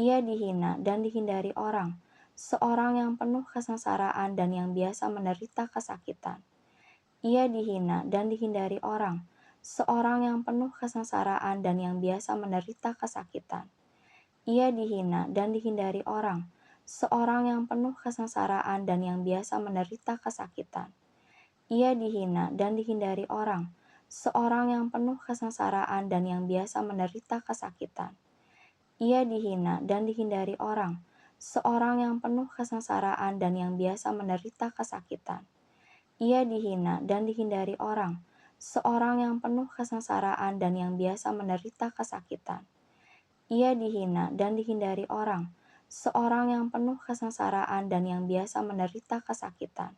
Ia dihina dan dihindari orang, seorang yang penuh kesengsaraan dan yang biasa menderita kesakitan. Ia dihina dan dihindari orang, seorang yang penuh kesengsaraan dan yang biasa menderita kesakitan. Ia dihina dan dihindari orang, seorang yang penuh kesengsaraan dan yang biasa menderita kesakitan. Ia dihina dan dihindari orang, seorang yang penuh kesengsaraan dan yang biasa menderita kesakitan. Ia dihina dan dihindari orang, seorang yang penuh kesengsaraan dan yang biasa menderita kesakitan. Ia dihina dan dihindari orang, seorang yang penuh kesengsaraan dan yang biasa menderita kesakitan. Ia dihina dan dihindari orang, seorang yang penuh kesengsaraan dan yang biasa menderita kesakitan.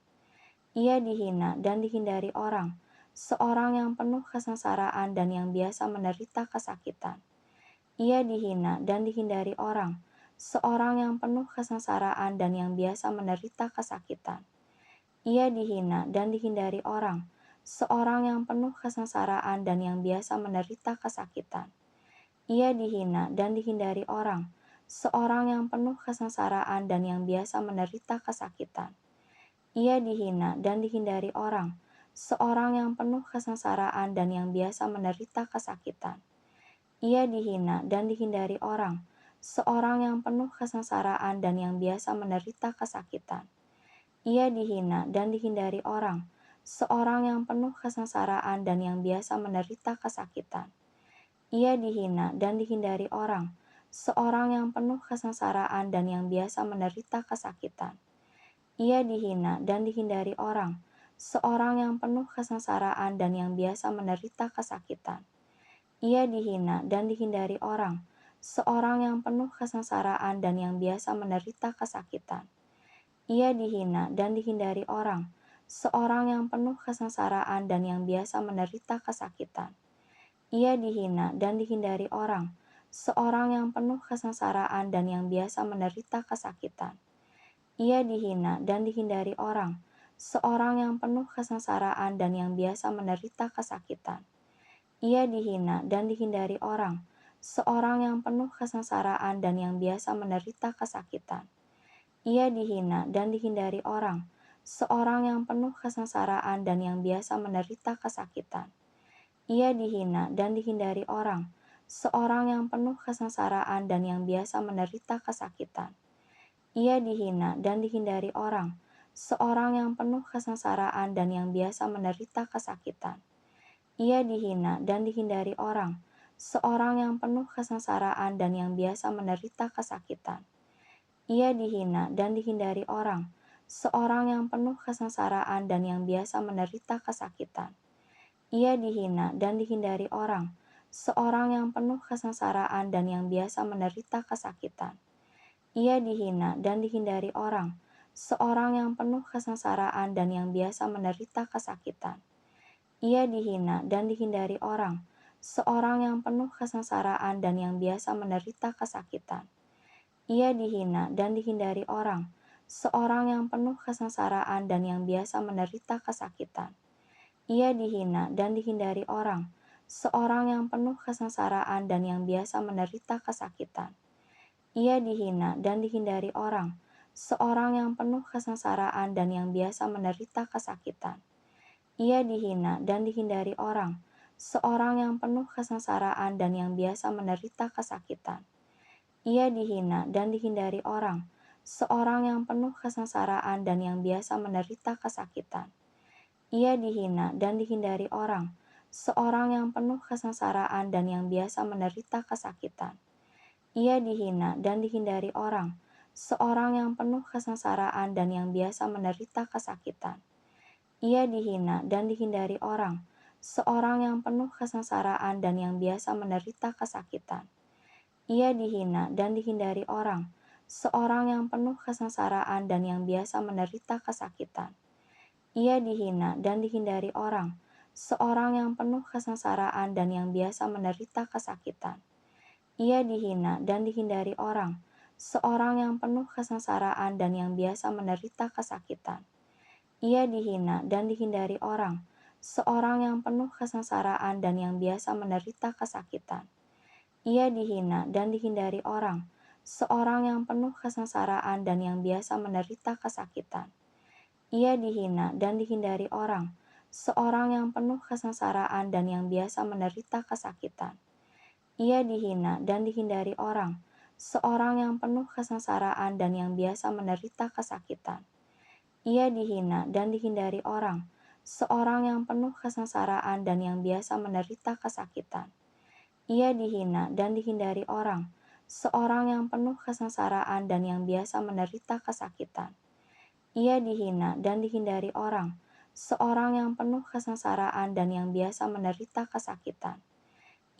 Ia dihina dan dihindari orang, seorang yang penuh kesengsaraan dan yang biasa menderita kesakitan. Ia dihina dan dihindari orang, seorang yang penuh kesengsaraan dan yang biasa menderita kesakitan. Ia dihina dan dihindari orang, seorang yang penuh kesengsaraan dan yang biasa menderita kesakitan. Ia dihina dan dihindari orang, seorang yang penuh kesengsaraan dan yang biasa menderita kesakitan. Ia dihina dan dihindari orang, seorang yang penuh kesengsaraan dan yang biasa menderita kesakitan. Ia dihina dan dihindari orang, seorang yang penuh kesengsaraan dan yang biasa menderita kesakitan. Ia dihina dan dihindari orang, seorang yang penuh kesengsaraan dan yang biasa menderita kesakitan. Ia dihina dan dihindari orang, seorang yang penuh kesengsaraan dan yang biasa menderita kesakitan. Ia dihina dan dihindari orang, seorang yang penuh kesengsaraan dan yang biasa menderita kesakitan. Ia dihina dan dihindari orang, seorang yang penuh kesengsaraan dan yang biasa menderita kesakitan. Ia dihina dan dihindari orang, seorang yang penuh kesengsaraan dan yang biasa menderita kesakitan. Ia dihina dan dihindari orang, seorang yang penuh kesengsaraan dan yang biasa menderita kesakitan. Ia dihina dan dihindari orang, seorang yang penuh kesengsaraan dan yang biasa menderita kesakitan. Ia dihina dan dihindari orang, seorang yang penuh kesengsaraan dan yang biasa menderita kesakitan. Ia dihina dan dihindari orang, seorang yang penuh kesengsaraan dan yang biasa menderita kesakitan. Ia dihina dan dihindari orang, seorang yang penuh kesengsaraan dan yang biasa menderita kesakitan. Ia dihina dan dihindari orang, seorang yang penuh kesengsaraan dan yang biasa menderita kesakitan. Ia dihina dan dihindari orang, seorang yang penuh kesengsaraan dan yang biasa menderita kesakitan. Ia dihina dan dihindari orang, seorang yang penuh kesengsaraan dan yang biasa menderita kesakitan. Ia dihina dan dihindari orang, seorang yang penuh kesengsaraan dan yang biasa menderita kesakitan. Ia dihina dan dihindari orang, seorang yang penuh kesengsaraan dan yang biasa menderita kesakitan. Ia dihina dan dihindari orang, seorang yang penuh kesengsaraan dan yang biasa menderita kesakitan. Ia dihina dan dihindari orang, seorang yang penuh kesengsaraan dan yang biasa menderita kesakitan. Ia dihina dan dihindari orang, seorang yang penuh kesengsaraan dan yang biasa menderita kesakitan. Ia dihina dan dihindari orang, seorang yang penuh kesengsaraan dan yang biasa menderita kesakitan. Ia dihina dan dihindari orang, seorang yang penuh kesengsaraan dan yang biasa menderita kesakitan. Ia dihina dan dihindari orang, seorang yang penuh kesengsaraan dan yang biasa menderita kesakitan. Ia dihina dan dihindari orang, seorang yang penuh kesengsaraan dan yang biasa menderita kesakitan. Ia dihina dan dihindari orang, seorang yang penuh kesengsaraan dan yang biasa menderita kesakitan. Ia dihina dan dihindari orang, seorang yang penuh kesengsaraan dan yang biasa menderita kesakitan. Ia dihina dan dihindari orang, seorang yang penuh kesengsaraan dan yang biasa menderita kesakitan. Ia dihina dan dihindari orang, seorang yang penuh kesengsaraan dan yang biasa menderita kesakitan. Ia dihina dan dihindari orang, seorang yang penuh kesengsaraan dan yang biasa menderita kesakitan. Ia dihina dan dihindari orang, seorang yang penuh kesengsaraan dan yang biasa menderita kesakitan. Ia dihina dan dihindari orang, seorang yang penuh kesengsaraan dan yang biasa menderita kesakitan. Ia dihina dan dihindari orang, seorang yang penuh kesengsaraan dan yang biasa menderita kesakitan. Ia dihina dan dihindari orang, seorang yang penuh kesengsaraan dan yang biasa menderita kesakitan. Ia dihina dan dihindari orang, seorang yang penuh kesengsaraan dan yang biasa menderita kesakitan. Ia dihina dan dihindari orang, seorang yang penuh kesengsaraan dan yang biasa menderita kesakitan. Ia dihina dan dihindari orang, seorang yang penuh kesengsaraan dan yang biasa menderita kesakitan.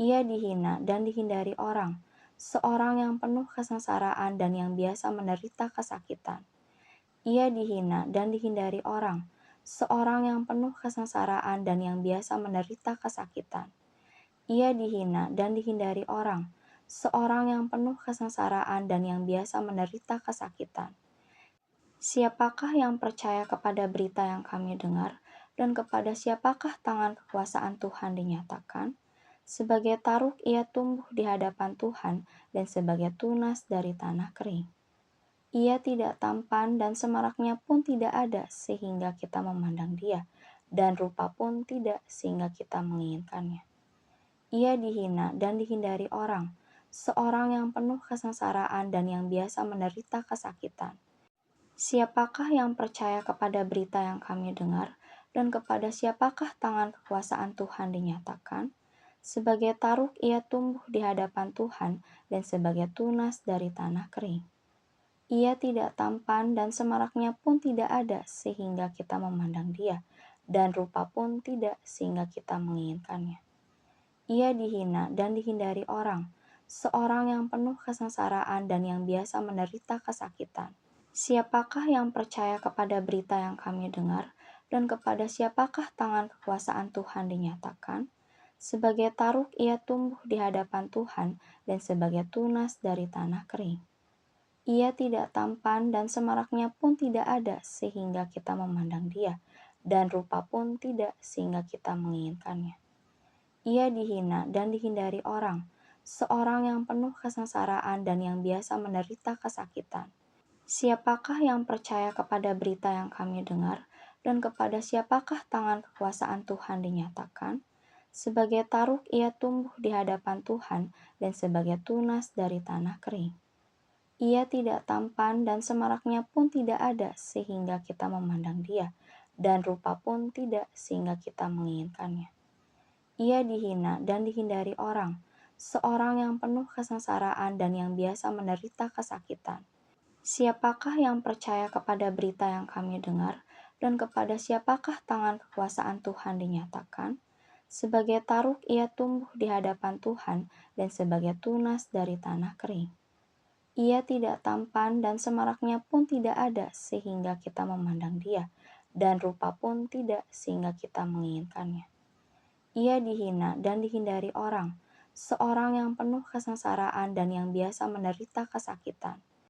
Ia dihina dan dihindari orang, seorang yang penuh kesengsaraan dan yang biasa menderita kesakitan. Ia dihina dan dihindari orang, seorang yang penuh kesengsaraan dan yang biasa menderita kesakitan. Ia dihina dan dihindari orang, seorang yang penuh kesengsaraan dan yang biasa menderita kesakitan. Siapakah yang percaya kepada berita yang kami dengar, dan kepada siapakah tangan kekuasaan Tuhan dinyatakan? Sebagai taruk ia tumbuh di hadapan Tuhan, dan sebagai tunas dari tanah kering. Ia tidak tampan dan semaraknya pun tidak ada sehingga kita memandang dia, dan rupa pun tidak sehingga kita menginginkannya. Ia dihina dan dihindari orang, seorang yang penuh kesengsaraan dan yang biasa menderita kesakitan. Siapakah yang percaya kepada berita yang kami dengar, dan kepada siapakah tangan kekuasaan Tuhan dinyatakan? Sebagai taruk ia tumbuh di hadapan Tuhan, dan sebagai tunas dari tanah kering. Ia tidak tampan dan semaraknya pun tidak ada sehingga kita memandang dia, dan rupa pun tidak sehingga kita menginginkannya. Ia dihina dan dihindari orang, seorang yang penuh kesengsaraan dan yang biasa menderita kesakitan. Siapakah yang percaya kepada berita yang kami dengar, dan kepada siapakah tangan kekuasaan Tuhan dinyatakan? Sebagai taruk ia tumbuh di hadapan Tuhan, dan sebagai tunas dari tanah kering. Ia tidak tampan dan semaraknya pun tidak ada sehingga kita memandang dia, dan rupa pun tidak sehingga kita menginginkannya. Ia dihina dan dihindari orang, seorang yang penuh kesengsaraan dan yang biasa menderita kesakitan. Siapakah yang percaya kepada berita yang kami dengar, dan kepada siapakah tangan kekuasaan Tuhan dinyatakan? Sebagai taruk ia tumbuh di hadapan Tuhan, dan sebagai tunas dari tanah kering. Ia tidak tampan dan semaraknya pun tidak ada sehingga kita memandang dia, dan rupa pun tidak sehingga kita menginginkannya. Ia dihina dan dihindari orang, seorang yang penuh kesengsaraan dan yang biasa menderita kesakitan. Siapakah yang percaya kepada berita yang kami dengar, dan kepada siapakah tangan kekuasaan Tuhan dinyatakan? Sebagai taruk ia tumbuh di hadapan Tuhan, dan sebagai tunas dari tanah kering. Ia tidak tampan dan semaraknya pun tidak ada sehingga kita memandang dia, dan rupa pun tidak sehingga kita menginginkannya. Ia dihina dan dihindari orang, seorang yang penuh kesengsaraan dan yang biasa menderita kesakitan.